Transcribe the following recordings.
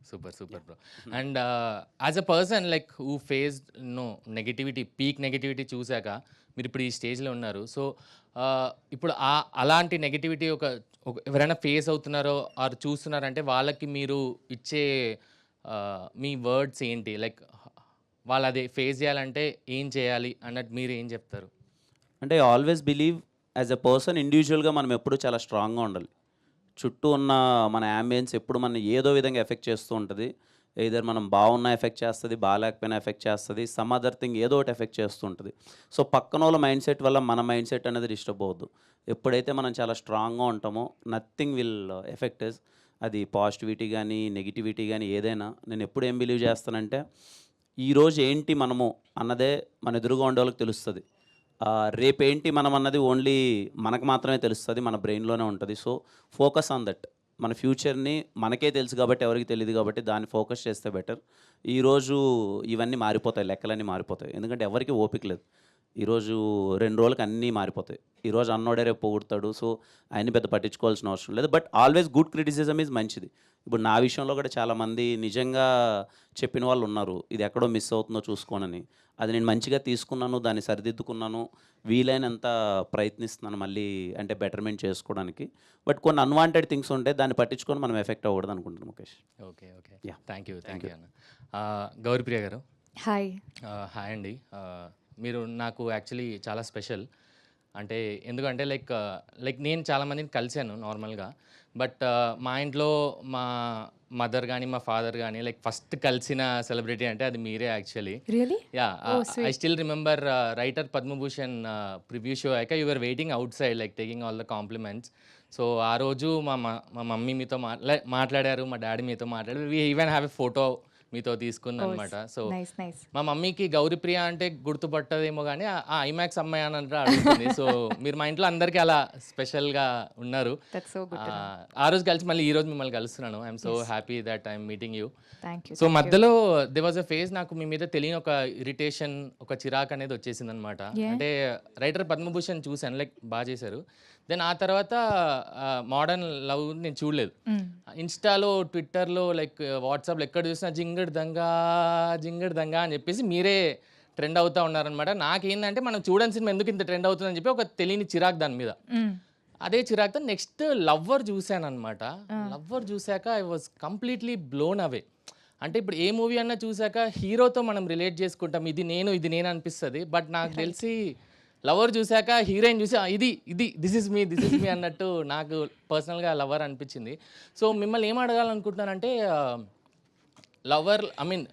Super super bro. And as a person like who faced no negativity, peak negativity చూసాక మీరు ఇప్పుడు ఈ స్టేజ్లో ఉన్నారు. సో ఇప్పుడు అలాంటి నెగటివిటీ ఎవరైనా ఫేస్ అవుతున్నారో ఆర్ చూస్తున్నారంటే వాళ్ళకి మీరు ఇచ్చే మీ వర్డ్స్ ఏంటి? లైక్ వాళ్ళు అది ఫేస్ చేయాలంటే ఏం చేయాలి అన్నట్టు మీరు ఏం చెప్తారు? అంటే always believe as a person ఇండివిజువల్గా మనం ఎప్పుడు చాలా స్ట్రాంగ్గా ఉండాలి. చుట్టూ ఉన్న మన యాంబియన్స్ ఎప్పుడు మన ఏదో విధంగా ఎఫెక్ట్ చేస్తూ ఉంటుంది. ఎయిదర్ మనం బాగున్నా ఎఫెక్ట్ చేస్తుంది, బాగాలేకపోయినా ఎఫెక్ట్ చేస్తుంది, సమ్ అదర్ థింగ్ ఏదో ఒకటి ఎఫెక్ట్ చేస్తూ ఉంటుంది. సో పక్కన వాళ్ళ మైండ్ సెట్ వల్ల మన మైండ్ సెట్ అనేది డిస్టర్బ్ అవ్వద్దు. ఎప్పుడైతే మనం చాలా స్ట్రాంగ్గా ఉంటామో నథింగ్ విల్ ఎఫెక్ట్ అస్. అది పాజిటివిటీ కానీ నెగిటివిటీ కానీ ఏదైనా నేను ఎప్పుడు ఏం బిలీవ్ చేస్తానంటే ఈరోజు ఏంటి మనము అన్నదే మన ఎదురుగా ఉండే వాళ్ళకి తెలుస్తుంది. రేపేంటి మనం అన్నది ఓన్లీ మనకు మాత్రమే తెలుస్తుంది, మన బ్రెయిన్లోనే ఉంటుంది. So focus on that. మన ఫ్యూచర్ని మనకే తెలుసు కాబట్టి ఎవరికి తెలియదు కాబట్టి దాన్ని ఫోకస్ చేస్తే బెటర్. ఈరోజు ఇవన్నీ మారిపోతాయి, లెక్కలన్నీ మారిపోతాయి. ఎందుకంటే ఎవరికి ఓపిక లేదు. ఈరోజు 2 రోజులకి అన్నీ మారిపోతాయి. ఈరోజు అన్నోడే రేపు పొగుడతాడు. సో ఆయన్ని పెద్ద పట్టించుకోవాల్సిన అవసరం లేదు. But always good criticism is మంచిది. ఇప్పుడు నా విషయంలో కూడా చాలామంది నిజంగా చెప్పిన వాళ్ళు ఉన్నారు, ఇది ఎక్కడో మిస్ అవుతుందో చూసుకోనని. అది నేను మంచిగా తీసుకున్నాను, దాన్ని సరిదిద్దుకున్నాను, వీలైనంత ప్రయత్నిస్తున్నాను మళ్ళీ అంటే బెటర్మెంట్ చేసుకోవడానికి. బట్ కొన్ని అన్వాంటెడ్ థింగ్స్ ఉంటాయి, దాన్ని పట్టించుకొని మనం ఎఫెక్ట్ అవ్వకూడదు అనుకుంటున్నాను Mukesh. Okay okay, Yeah. Thank you అన్న. గౌరీప్రియ గారు. హాయ్. హాయ్ అండి. మీరు నాకు యాక్చువల్లీ చాలా స్పెషల్. అంటే ఎందుకంటే లైక్ నేను చాలామందిని కలిశాను నార్మల్గా. బట్ మా ఇంట్లో మా మదర్ కానీ మా ఫాదర్ కానీ లైక్ ఫస్ట్ కలిసిన సెలబ్రిటీ అంటే అది మీరే actually. Really? Yeah, I still remember writer Padmabhushan preview show అయ్యాక you are waiting outside like taking all the compliments. So ఆ రోజు మా మమ్మీ మీతో మాట్లాడారు, మా డాడీ మీతో మాట్లాడారు. We even have a photo మీతో తీసుకుంది అనమాట. So nice. మా మమ్మీకి గౌరీప్రియ అంటే గుర్తుపట్టదేమో కానీ ఆ ఐమాక్స్ అమ్మాయి అని అంటే అడుగుతుంది. సో మీరు మా ఇంట్లో అందరికీ అలా స్పెషల్గా ఉన్నారు. ఆ రోజు కలిసి మళ్ళీ ఈ రోజు మిమ్మల్ని కలుస్తున్నాను. I'm so happy that I'm meeting you. So మధ్యలో దే వాజ్ అ ఫేజ్ నాకు మీ మీద తెలియని ఒక ఇరిటేషన్, ఒక చిరాక్ అనేది వచ్చేసింది అనమాట. అంటే రైటర్ పద్మభూషణ్ చూశాను, లైక్ బాగా చేశారు. దెన్ ఆ తర్వాత మోడర్న్ లవ్ నేను చూడలేదు. ఇన్స్టాలో, ట్విట్టర్లో, లైక్ వాట్సాప్లో ఎక్కడ చూసినా జింగడ్ దంగా అని చెప్పేసి మీరే ట్రెండ్ అవుతూ ఉన్నారనమాట. నాకేంటంటే మనం చూడని సినిమా ఎందుకు ఇంత ట్రెండ్ అవుతుందని చెప్పి ఒక తెలియని చిరాక్ దాని మీద. అదే చిరాక్తో నెక్స్ట్ లవ్వర్ చూశాను అనమాట. లవ్వర్ చూశాక I was completely blown away. అంటే ఇప్పుడు ఏ మూవీ అన్నా చూశాక హీరోతో మనం రిలేట్ చేసుకుంటాం, ఇది నేను అనిపిస్తుంది. బట్ నాకు తెలిసి లవర్ చూశాక హీరోయిన్ చూసి ఇది దిస్ ఇస్ మీ అన్నట్టు నాకు పర్సనల్గా లవర్ అనిపించింది. సో మిమ్మల్ని ఏం అడగాలనుకుంటున్నానంటే lover, I mean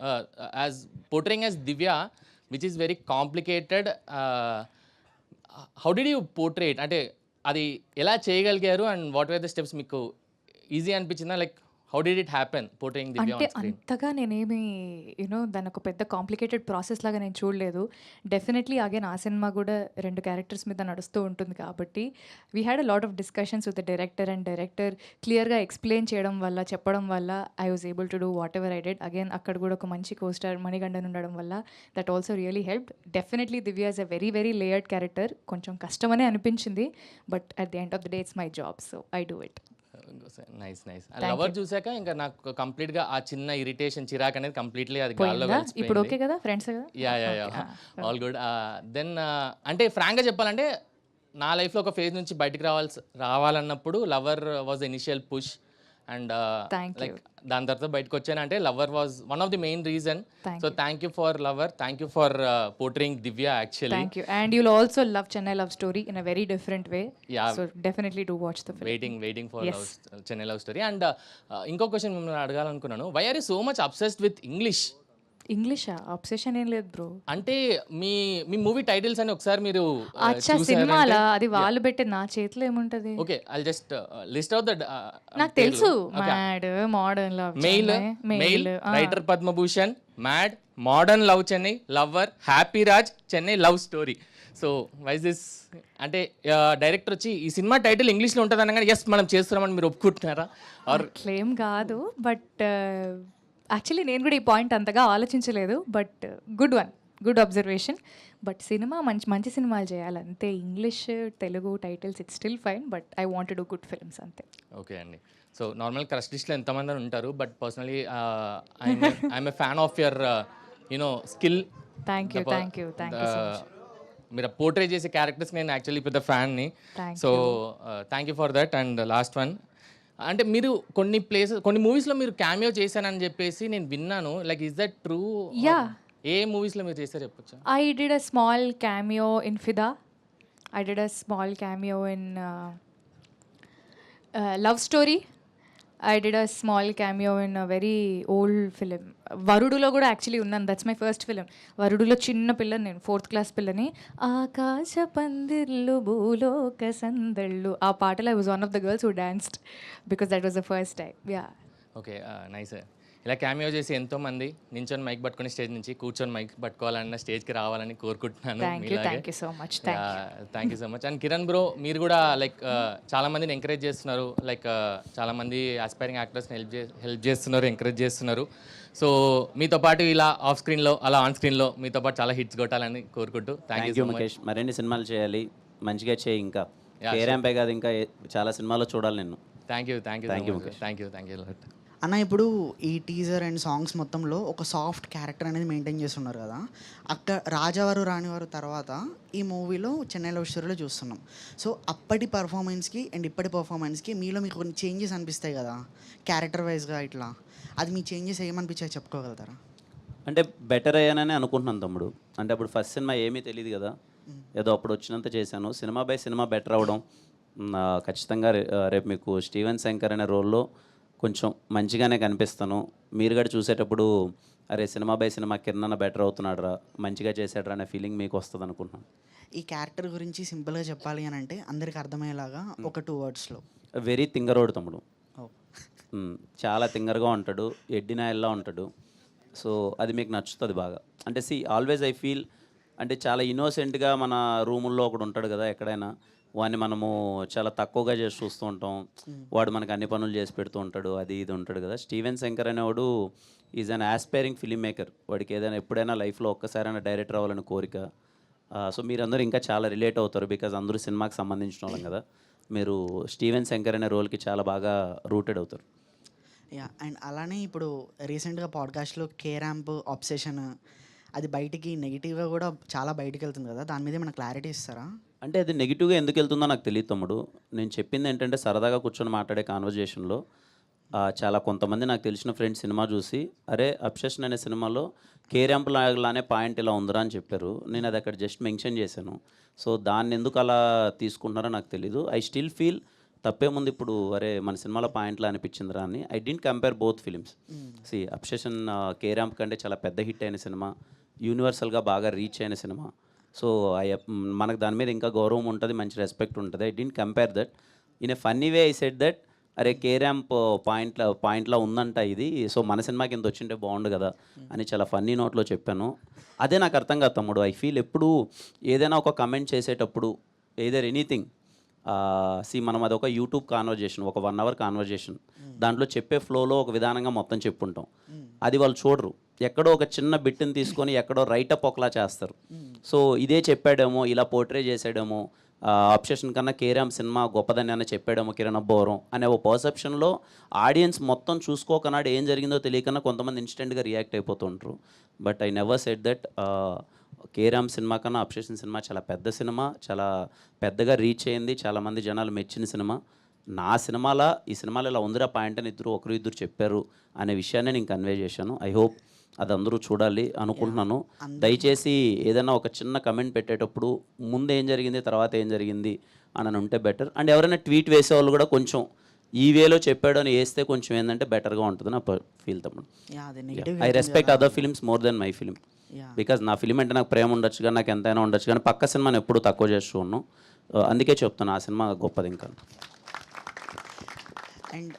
as portraying as Divya which is very complicated. How did you portrait, అంటే అది ఎలా చేయగలిగారు and what were the steps? మీకు ఈజీ అనిపించిందా? Like how did it happen portraying Divya అంటే ఆన్ స్క్రీన్? అంతగా నేనేమి దాని ఒక పెద్ద కాంప్లికేటెడ్ ప్రాసెస్ లాగా నేను చూడలేదు. డెఫినెట్లీ అగైన్ ఆ సినిమా కూడా 2 క్యారెక్టర్స్ మీద నడుస్తూ ఉంటుంది కాబట్టి we had a lot of discussions with the director and director క్లియర్గా ఎక్స్ప్లెయిన్ చేయడం వల్ల, చెప్పడం వల్ల I was able to do what ever I did. Again అక్కడ కూడా ఒక మంచి కోస్టార్ మణిగండన్ ఉండడం వల్ల that also really helped. Definitely Divya is a very very layered character. కొంచెం కష్టమనే అనిపించింది, but at the end of the day it's my job, so I do it. Nice. Lover చూసాక ఇంకా నాకు కంప్లీట్ గా ఆ చిన్న ఇరిటేషన్, చిరాక్ అనేది కంప్లీట్లీ అది గాల్లో కలిసిపోయింది. ఇప్పుడు ఓకే కదా, ఫ్రెండ్స్ కదా? Yeah all good. దెన్ అంటే ఫ్రాంక్ గా చెప్పాలంటే నా లైఫ్ లో ఒక ఫేజ్ నుంచి బయటికి రావాలన్నప్పుడు lover was initial push. And like దాని తర్వాత బయటకు వచ్చాను అంటే lover was one of the main reason. So thank you for lover, thank you for portraying Divya actually. Thank you. And you'll also love Chennai Love Story in a very different way. Yeah. So definitely do watch the film. Waiting for Chennai love story. And ఇంకో question మిమ్మల్ని అడగాలనుకున్నాను. Why are you so much obsessed with English? ఇంగ్లీషా? Obsession ఏం లేదు bro. అంటే మీ movie titles అని ఒకసారి మీరు అచ్చా సినిమాలా? అది వాళ్ళు పెట్టే, నా చేతిలో ఏముంటది? Okay, I just list out the నాకు తెలుసు. Mad, modern love, mail writer Padma Bhushan, mad, modern love Chennai, lover, happy Raj, Chennai love story. So wise this అంటే డైరెక్టర్ వచ్చి ఈ సినిమా టైటిల్ ఇంగ్లీష్లో ఉంటుంది అనగానే ఎస్ మనం చేస్తున్నామని మీరు ఒప్పుకుంటున్నారా? ఆర్ క్లెయిమ్ కాదు, బట్ యాక్చువల్లీ నేను కూడా ఈ పాయింట్ అంతగా ఆలోచించలేదు. But good observation. But cinema మంచి సినిమాలు చేయాలి అంతే. English, Telugu titles it's still fine, but I want to do good films అంతే. ఓకే అండి. సో నార్మల్ క్రష్ లిస్ట్లో ఎంతమంది అని ఉంటారు, but personally I'm a fan of your skill. Thank you so much. మీరు పోర్ట్రే చేసే క్యారెక్టర్స్ నేను యాక్చువల్లీ పెద్ద ఫ్యాన్ని. So thank you for that. And last one, అంటే మీరు కొన్ని మూవీస్లో మీరు క్యామియో చేశానని చెప్పేసి నేను విన్నాను. Like is that true? Yeah. ఏ మూవీస్లో మీరు చేశారు చెప్పొచ్చా? I did a small cameo in Fida. I did a small cameo in Love Story. I did a small cameo in a very old film. వరుడులో కూడా actually ఉన్నాను. That's my first film. వరుడులో చిన్న పిల్లని, నేను 4th క్లాస్ పిల్లని. ఆకాశ పందిర్లు భూలోక సందళ్ళు, ఆ పాటలో I was one of the girls who danced because that was the first time. Yeah. Okay, nice. ఇలా క్యామియో చేసి ఎంతోమంది నించొని మైక్ పట్టుకుని స్టేజ్ నుంచి కూర్చొని మైక్ పట్టుకోవాలన్న స్టేజ్కి రావాలని కోరుకుంటున్నాను. Thank you so much. Thank you so much. And Kiran bro, మీరు కూడా లైక్ చాలా మందిని ఎంకరేజ్ చేస్తున్నారు. లైక్ చాలా మంది ఆస్పైరింగ్ యాక్టర్స్ని హెల్ప్ చేస్తున్నారు, ఎంకరేజ్ చేస్తున్నారు. సో మీతో పాటు ఇలా ఆఫ్ స్క్రీన్లో అలా ఆన్ స్క్రీన్లో మీతో పాటు చాలా హిట్స్ కొట్టాలని కోరుకుంటూ థ్యాంక్ యూ ముఖేష్. మరిన్ని సినిమాలు చేయాలి, మంచిగా చేయి. ఇంకా కేరాంపై కాదు, ఇంకా చాలా సినిమాల్లో చూడాలి నిన్ను. Thank you Mukesh. Thank you. అన్న, ఇప్పుడు ఈ టీజర్ అండ్ సాంగ్స్ మొత్తంలో ఒక సాఫ్ట్ క్యారెక్టర్ అనేది మెయింటైన్ చేస్తున్నారు కదా. అక్కడ రాజావారు రాణివారు తర్వాత ఈ మూవీలో చెన్నై లవ్ స్టోరీలో చూస్తున్నాం. సో అప్పటి పర్ఫార్మెన్స్కి అండ్ ఇప్పటి పర్ఫార్మెన్స్కి మీలో మీకు కొన్ని చేంజెస్ అనిపిస్తాయి కదా, క్యారెక్టర్ వైజ్గా ఇట్లా. అది మీ చేంజెస్ ఏమనిపించాయి చెప్పుకోగలుగుతారా? అంటే బెటర్ అయ్యానని అనుకుంటున్నాను తమ్ముడు. అంటే అప్పుడు ఫస్ట్ సినిమా ఏమీ తెలియదు కదా, ఏదో అప్పుడు వచ్చినంత చేశాను. సినిమా బై సినిమా బెటర్ అవ్వడం ఖచ్చితంగా. రేపు మీకు స్టీవెన్ శంకర్ అనే రోల్లో కొంచెం మంచిగానే కనిపిస్తాను. మీరు కూడా చూసేటప్పుడు అరే cinema by cinema Kiran better అవుతున్నాడు రా, మంచిగా చేశాడు అనే ఫీలింగ్ మీకు వస్తుంది అనుకుంటున్నాను. ఈ క్యారెక్టర్ గురించి సింపుల్గా చెప్పాలి అని అంటే అందరికి అర్థమయ్యేలాగా ఒక 2 wordsలో. వెరీ తింగరోడు తమ్ముడు. చాలా తింగర్గా ఉంటాడు, ఎడ్డినాయల్లా ఉంటాడు. సో అది మీకు నచ్చుతుంది బాగా. అంటే ఆల్వేస్ ఐ ఫీల్ అంటే చాలా ఇన్నోసెంట్గా మన రూముల్లో ఒకడు ఉంటాడు కదా ఎక్కడైనా, వాడిని మనము చాలా తక్కువగా చేసి చూస్తూ ఉంటాం. వాడు మనకు అన్ని పనులు చేసి పెడుతూ ఉంటాడు, అది ఇది ఉంటాడు కదా. స్టీవెన్ శంకర్ అనేవాడు is an aspiring film maker. వాడికి ఏదైనా ఎప్పుడైనా లైఫ్లో ఒక్కసారైనా డైరెక్టర్ అవ్వాలని కోరిక. సో మీరందరూ ఇంకా చాలా రిలేట్ అవుతారు, బికాజ్ అందరూ సినిమాకి సంబంధించిన వాళ్ళం కదా. మీరు స్టీవెన్ శంకర్ అనే రోల్కి చాలా బాగా రూటెడ్ అవుతారు. యా. అండ్ అలానే ఇప్పుడు రీసెంట్గా పాడ్కాస్ట్లో కే ర్యాంప్ ఆబ్సెషన్ అది బయటికి నెగిటివ్గా కూడా చాలా బయటికి వెళ్తుంది కదా, దాని మీద ఏమైనా క్లారిటీ ఇస్తారా? అంటే అది నెగిటివ్గా ఎందుకు వెళ్తుందో నాకు తెలియదు తమ్ముడు. నేను చెప్పింది ఏంటంటే సరదాగా కూర్చొని మాట్లాడే కాన్వర్జేషన్లో చాలా కొంతమంది నాకు తెలిసిన ఫ్రెండ్స్ సినిమా చూసి అరే అబ్సెషన్ అనే సినిమాలో కే ర్యాంప్ లానే పాయింట్ ఇలా ఉందిరా అని చెప్పారు. నేను అది అక్కడ జస్ట్ మెన్షన్ చేశాను. సో దాన్ని ఎందుకు అలా తీసుకుంటున్నారో నాకు తెలీదు. ఐ స్టిల్ ఫీల్ తప్పేముంది ఇప్పుడు, అరే మన సినిమాలో పాయింట్లా అనిపించిందిరా అని. I didn't compare both films. Obsession K ramp కంటే చాలా పెద్ద హిట్ అయిన సినిమా, యూనివర్సల్గా బాగా రీచ్ అయిన సినిమా. సో మనకు దాని మీద ఇంకా గౌరవం ఉంటుంది, మంచి రెస్పెక్ట్ ఉంటుంది. I didn't compare that. In a funny way I said that అరే కే ర్యాంప్ పాయింట్లా ఉందంట ఇది, సో మన సినిమాకి ఇంత వచ్చింటే బాగుండు కదా అని చాలా ఫన్నీ నోట్లో చెప్పాను. అదే నాకు అర్థం కాదు తమ్ముడు. ఐ ఫీల్ ఎప్పుడు ఏదైనా ఒక కమెంట్ చేసేటప్పుడు ఏదర్ ఎనీథింగ్ మనం అది ఒక యూట్యూబ్ కాన్వర్జేషన్, ఒక 1 hour కాన్వర్జేషన్, దాంట్లో చెప్పే ఫ్లోలో ఒక విధానంగా మొత్తం చెప్పుంటాం. అది వాళ్ళు చూడరు, ఎక్కడో ఒక చిన్న బిట్ని తీసుకొని ఎక్కడో రైటప్ ఒకలా చేస్తారు. సో ఇదే చెప్పాడేమో, ఇలా పోర్ట్రే చేసాడేమో, అబ్సెషన్ కన్నా కే ర్యాంప్ సినిమా గొప్పదని అని చెప్పాడేమో కిరణ్ అబ్బోరం అనే ఒక పర్సెప్షన్లో ఆడియన్స్ మొత్తం చూసుకోకనాడు ఏం జరిగిందో తెలియకన్నా కొంతమంది ఇన్స్టెంట్గా రియాక్ట్ అయిపోతుంటారు. But I never said that. K ramp cinema కన్నా అబ్సెషన్ సినిమా చాలా పెద్ద సినిమా, చాలా పెద్దగా రీచ్ అయింది, చాలామంది జనాలు మెచ్చిన సినిమా. నా సినిమాలో ఈ సినిమాలో ఇలా ఉందిరా పాయింట్ అని ఒకరు చెప్పారు అనే విషయాన్ని నేను కన్వే చేశాను. ఐ హోప్ అది అందరూ చూడాలి అనుకుంటున్నాను. దయచేసి ఏదైనా ఒక చిన్న కమెంట్ పెట్టేటప్పుడు ముందు ఏం జరిగింది తర్వాత ఏం జరిగింది అని ఉంటే బెటర్. అండ్ ఎవరైనా ట్వీట్ వేసేవాళ్ళు కూడా కొంచెం ఈ వేలో చెప్పాడు అని వేస్తే కొంచెం ఏంటంటే బెటర్గా ఉంటుంది నా ఫీల్ తమ్ముడు. I respect other films more than my film. Because నా ఫిలిం అంటే నాకు ప్రేమ ఉండొచ్చు కానీ, నాకు ఎంతైనా ఉండొచ్చు కానీ, పక్క సినిమాని ఎప్పుడు తక్కువ చేస్తూ ఉన్నాను. అందుకే చెప్తాను ఆ సినిమా గొప్పది ఇంకా. అండ్